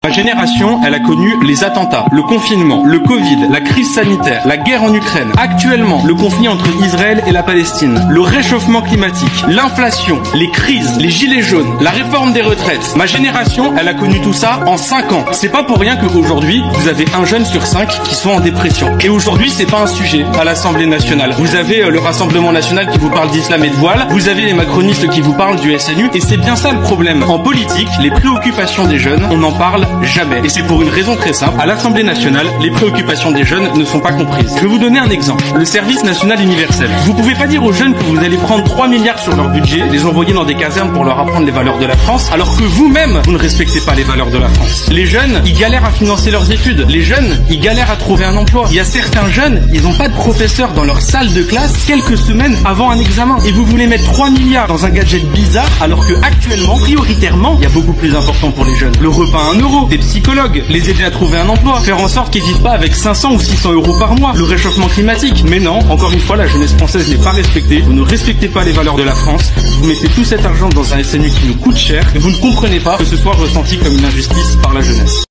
Ma génération, elle a connu les attentats, le confinement, le Covid, la crise sanitaire, la guerre en Ukraine, actuellement le conflit entre Israël et la Palestine, le réchauffement climatique, l'inflation, les crises, les gilets jaunes, la réforme des retraites. Ma génération, elle a connu tout ça en 5 ans. C'est pas pour rien qu'aujourd'hui, vous avez un jeune sur 5 qui sont en dépression. Et aujourd'hui, c'est pas un sujet à l'Assemblée nationale. Vous avez le Rassemblement national qui vous parle d'islam et de voile, vous avez les macronistes qui vous parlent du SNU, et c'est bien ça le problème. En politique, les préoccupations des jeunes, on en parle jamais. Et c'est pour une raison très simple. À l'Assemblée nationale, les préoccupations des jeunes ne sont pas comprises. Je vais vous donner un exemple. Le service national universel. Vous pouvez pas dire aux jeunes que vous allez prendre 3 milliards sur leur budget, les envoyer dans des casernes pour leur apprendre les valeurs de la France, alors que vous-même, vous ne respectez pas les valeurs de la France. Les jeunes, ils galèrent à financer leurs études. Les jeunes, ils galèrent à trouver un emploi. Il y a certains jeunes, ils n'ont pas de professeur dans leur salle de classe quelques semaines avant un examen. Et vous voulez mettre 3 milliards dans un gadget bizarre, alors que actuellement, prioritairement, il y a beaucoup plus important pour les jeunes. Le repas à 1 euro, des psychologues, les aider à trouver un emploi, faire en sorte qu'ils vivent pas avec 500 ou 600 euros par mois, le réchauffement climatique. Mais non, encore une fois, la jeunesse française n'est pas respectée, vous ne respectez pas les valeurs de la France, vous mettez tout cet argent dans un SNU qui nous coûte cher, et vous ne comprenez pas que ce soit ressenti comme une injustice par la jeunesse.